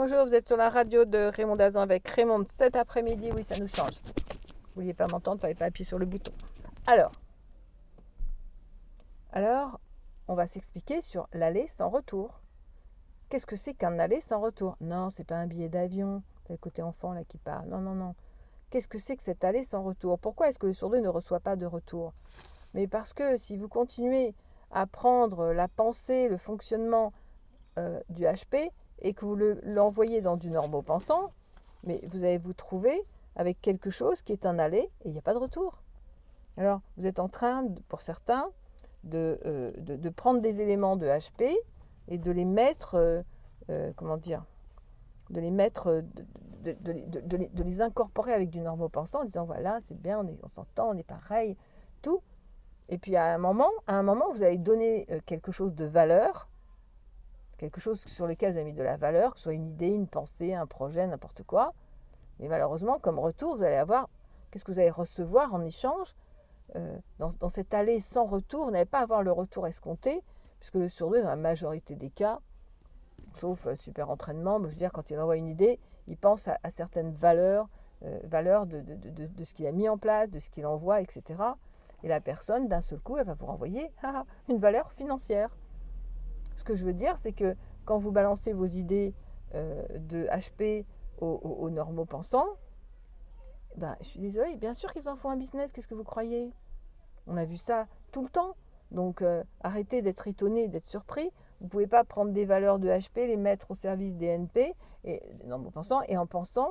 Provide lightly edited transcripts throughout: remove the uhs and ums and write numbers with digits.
Bonjour, vous êtes sur la radio de Raymond Dazan avec Raymond cet après-midi. Oui, ça nous change. Vous vouliez pas m'entendre, il ne fallait pas appuyer sur le bouton. Alors, on va s'expliquer sur l'aller sans retour. Qu'est-ce que c'est qu'un aller sans retour? Non, c'est pas un billet d'avion. C'est le côté enfant là qui parle. Non, non, non. Qu'est-ce que c'est que cet aller sans retour? Pourquoi est-ce que le sourd ne reçoit pas de retour? Mais parce que si vous continuez à prendre la pensée, le fonctionnement du HP et que vous l'envoyez dans du normopensant, mais vous allez vous trouver avec quelque chose qui est un aller et il n'y a pas de retour. Alors, vous êtes en train, pour certains, de prendre des éléments de HP et de les mettre, comment dire, de les mettre, de les incorporer avec du normopensant en disant voilà, c'est bien, on s'entend, on est pareil, tout. Et puis à un moment, vous allez donner quelque chose de valeur, quelque chose sur lequel vous avez mis de la valeur, que ce soit une idée, une pensée, un projet, n'importe quoi. Mais malheureusement, comme retour, vous allez avoir, qu'est-ce que vous allez recevoir en échange dans cette allée sans retour, vous n'allez pas avoir le retour escompté, puisque le surdoué, dans la majorité des cas, sauf super entraînement, je veux dire, quand il envoie une idée, il pense à certaines valeurs, valeurs de ce qu'il a mis en place, de ce qu'il envoie, etc. Et la personne, d'un seul coup, elle va vous renvoyer une valeur financière. Ce que je veux dire, c'est que quand vous balancez vos idées de HP aux normaux pensants, je suis désolée, bien sûr qu'ils en font un business, qu'est-ce que vous croyez? On a vu ça tout le temps. Donc arrêtez d'être étonné, d'être surpris. Vous ne pouvez pas prendre des valeurs de HP, les mettre au service des NP, et, normaux pensants, et en pensant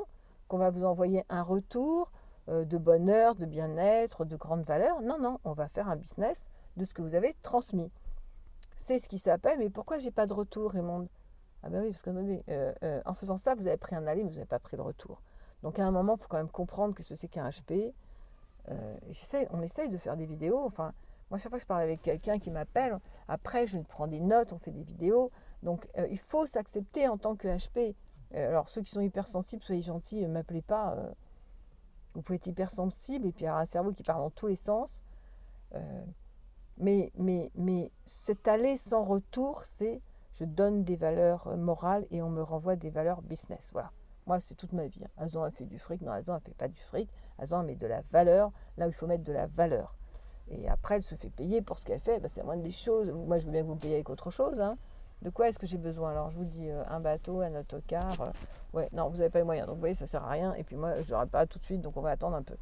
qu'on va vous envoyer un retour de bonheur, de bien-être, de grande valeur. Non, non, on va faire un business de ce que vous avez transmis. C'est ce qui s'appelle, mais pourquoi j'ai pas de retour, Raymond? Ah ben oui, parce que en faisant ça, vous avez pris un aller, mais vous n'avez pas pris le retour. Donc à un moment, il faut quand même comprendre ce que c'est qu'un HP. On essaye de faire des vidéos. Enfin, moi, chaque fois que je parle avec quelqu'un qui m'appelle, après, je prends des notes, on fait des vidéos. Donc il faut s'accepter en tant que HP. Alors ceux qui sont hypersensibles, soyez gentils, ne m'appelez pas. Vous pouvez être hypersensible et puis avoir un cerveau qui part dans tous les sens. Mais cet aller sans retour, c'est je donne des valeurs morales et on me renvoie des valeurs business. Voilà. Moi, c'est toute ma vie. Azan a fait du fric. Non, Azan ne fait pas du fric. Azan met de la valeur là où il faut mettre de la valeur. Et après, elle se fait payer pour ce qu'elle fait. C'est la moindre des choses. Moi, je veux bien que vous me payiez avec autre chose. De quoi est-ce que j'ai besoin? Alors, je vous dis un bateau, un autocar. Ouais, non, vous n'avez pas les moyens. Donc, vous voyez, ça ne sert à rien. Et puis, moi, je n'aurai pas tout de suite. Donc, on va attendre un peu.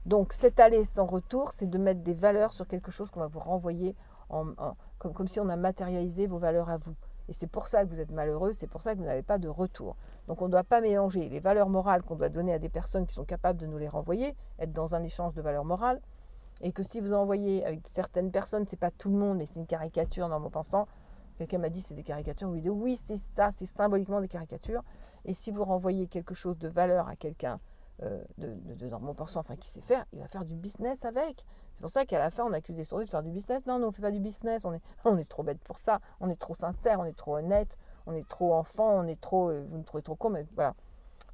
Donc cet aller sans retour, c'est de mettre des valeurs sur quelque chose qu'on va vous renvoyer comme si on a matérialisé vos valeurs à vous. Et c'est pour ça que vous êtes malheureux, c'est pour ça que vous n'avez pas de retour. Donc on ne doit pas mélanger les valeurs morales qu'on doit donner à des personnes qui sont capables de nous les renvoyer, être dans un échange de valeurs morales, et que si vous envoyez avec certaines personnes, c'est pas tout le monde, mais c'est une caricature dans mon pensant. Quelqu'un m'a dit c'est des caricatures vidéo. Oui, c'est ça, c'est symboliquement des caricatures. Et si vous renvoyez quelque chose de valeur à quelqu'un, de normaux pensants, enfin qui sait faire, il va faire du business avec. C'est pour ça qu'à la fin on accuse les sourdis de faire du business. Non, on ne fait pas du business, on est trop bête pour ça, on est trop sincère, on est trop honnête, on est trop enfant, on est trop, vous me trouvez trop con, mais voilà.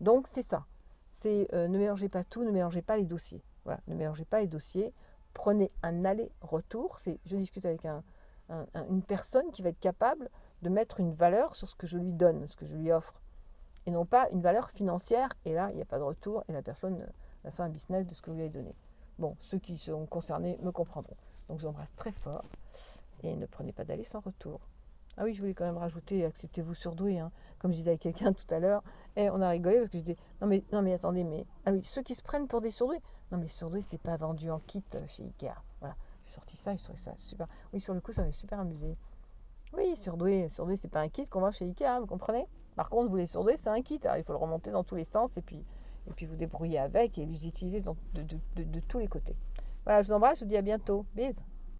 Donc c'est ça, c'est ne mélangez pas tout, ne mélangez pas les dossiers. Voilà, ne mélangez pas les dossiers, prenez un aller-retour, je discute avec une personne qui va être capable de mettre une valeur sur ce que je lui donne, ce que je lui offre, et non pas une valeur financière, et là, il n'y a pas de retour, et la personne a fait un business de ce que vous lui avez donné. Bon, ceux qui sont concernés me comprendront. Donc je vous embrasse très fort, et ne prenez pas d'aller sans retour. Ah oui, je voulais quand même rajouter, acceptez-vous surdoué, comme je disais à quelqu'un tout à l'heure, et on a rigolé parce que je disais, non mais attendez, mais, ah oui, ceux qui se prennent pour des surdoués, non mais surdoué, c'est pas vendu en kit chez Ikea. Voilà, j'ai sorti ça, je trouvais ça super. Oui, sur le coup, ça m'avait super amusé. Oui, surdoué, c'est pas un kit qu'on vend chez Ikea, vous comprenez? Par contre, vous les surdoués, c'est un kit. Alors, il faut le remonter dans tous les sens et puis vous débrouiller avec et les utiliser de tous les côtés. Voilà, je vous embrasse, je vous dis à bientôt. Bisous.